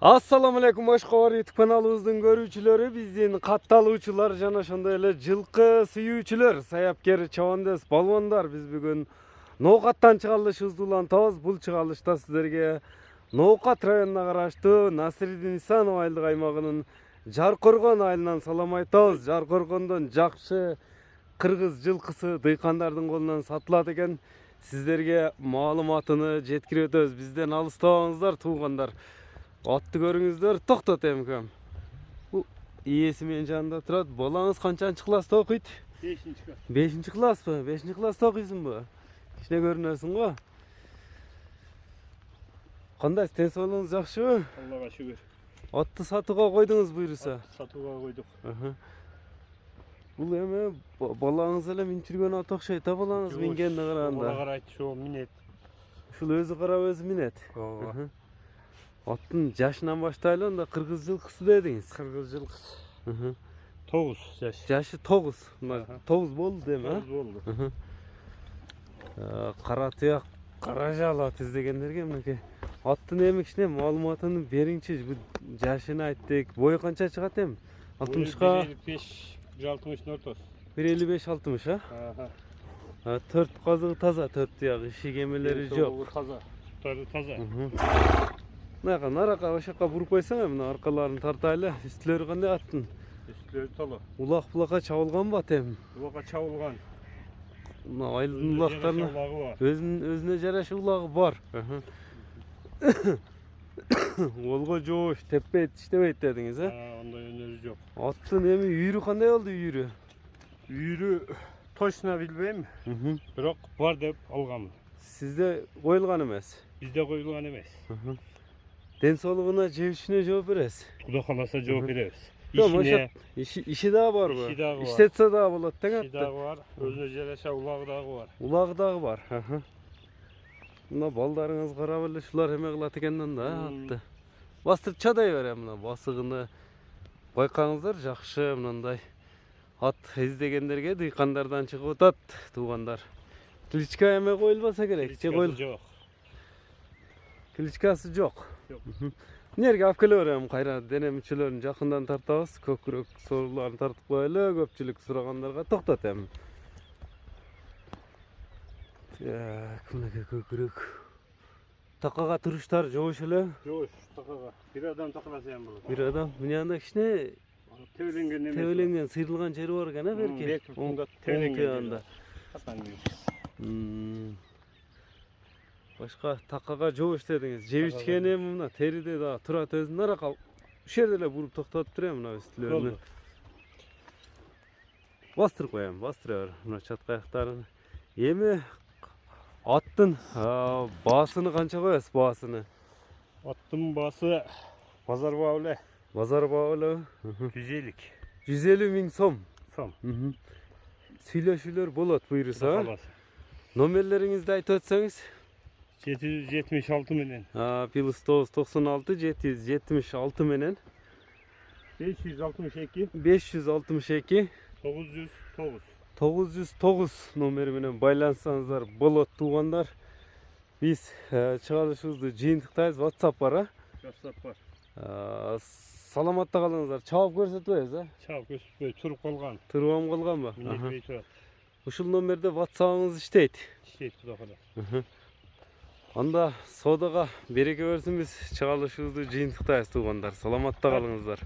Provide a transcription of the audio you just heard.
Assalamu alaikum Oshkobar YouTube kanalımızın görүүчүлөрү, биздин катталуучулар жана ошондой эле жылкы сүйүүчүлөр, саяпкер, чабандес, балбандар. Биз бүгүн Ноокаттан чыгарылышыбызды улантабыз. Бул чыгарылышта сиздерге Ноокат районуна караштуу Насирдин Исанов айылдык аймагынын Жаркоргон айылынан салам айтабыз. Жаркоргондон жакшы кыргыз жылкысы дыйкандардын колунан сатылат экен. Сиздерге маалыматыны жеткирип өтөбүз. Бизден алыстабаңыздар туугандар. Atты көрүңүздөр, токтот эмкем. Бул ээси менин жанымда турат. Балаңыз канчанчы класста окуйт? 5-класс. 5-класспы? 5-класста окуйсуңбу? Кичине көрүнөсүң го. Кандай, тенсоолугуңуз жакшыбы? Аллага шүгүр. Атты сатууга койдуңуз буйруса? Сатууга койдук. Бул эме балаңыз эле минип жүргөн ат окшойт да, балаңыз мингенди караганда. Бала карайт, ошо минет. Ушул өзү карап өзү минет. Ооба. Аттын жашынан баштайлы, анда кыргыз жылкысы дедиңиз. Кыргыз жылкысы. 9 жаш. Жашы 9. 9 болду деме, а? 9 болду. Кара туяк, кара жалат издегендерге мынакей аттын эми кичине маалыматын бериңчи. Жашын айттык. Бою канча чыгат эми? 60ка 155-60 ортосу. 155-60, а? 4 казыгы таза, 4 туяк, иши кемелери жок. Таза. Туттары таза. Мына нарака ошакка буруп койсоң, мына аркаларын тартайлы. Үстүлөрү кандай аттын? Үстүлөрү толо. Улак-булакка чабылганбы ат эми? Улакка чабылган. Мына айылдын улактарына өзүнө жараша улагы бар. Олго жоош, теппейт, иштебейт дедиңиз, а? Андай өнөрү жок. Аттын эми үйүрү кандай болду, үйүрү? Үйүрү точно билбейм. Бирок бар деп алганмын. Сизде коюлган эмес? Бизде коюлган эмес. Ден соолугуна, жеп-ичине жооп бересиз? Кудай кааласа жооп беребиз. Иши дагы барбы? Иши дагы бар. Иштетсе дагы болот дең атты. Иши дагы бар. Өзүнө жараша улагы дагы бар. Улагы дагы бар. Мына балдарыңыз карап эле ушулар эме кылат экенден да атты. Бастырып чадай берем, мына басыгыны байкаңыздар, жакшы мындай ат издегендерге дыйкандардан чыгып атат, туугандар. Кличка эме коюлбаса керек, же коюл? Жок. Кличкасы жок. Жок. Нерге алып келе берем, кайра дене мүчөлөрүн жакындан тартабыз, көкүрөк сооруларын тартып коелу, көпчүлүк сурагандарга токтот эми. Мынакей көкүрөк. Такага туруштар жоош эле. Жоош, такага. Бир адам такаласа эм болот. Бир адам мынянда кичине тебеленген эмес. тебеленген, сыйрылган жери бар экен, а берки? Тебеленген. Башка такага жоош дедиңиз. Жебичкен эми мына териде да турат өзүнүн арака. Ушул жерде эле буруп токтотуп турам мына үстүлөрүнө. Бастырып коем, бастыра бер мына чатка аяктарын. Эми аттын баасыны канча коесуз, баасыны? Аттын баасы базар баа эле. Базар баа эле 150. 150 миң сом. Сүйлөшүүлөр болот буйруса. Номерлериңизди айтып өтсөңүз? 776 менен. Плюс 996 776 менен 562 562 909. 909 номери менен байланышсаңыздар болот, туугандар. Биз чыгарылышыбызды жыйынтыктайбыз. WhatsApp бар, а? WhatsApp бар. Саламатта калыңыздар. Чабып көрсөтпөйбүз, а? Чабып көрсөтпөй, туруп калган. Турган калганбы? Минетпей турат. Ушул номерде WhatsApp'ыңыз иштейт. Иштейт, кудай кааласа. Анда содага береке берсин, биз чыгарылышыбызды жыйынтыктайбыз, туугандар. Саламатта калыңыздар.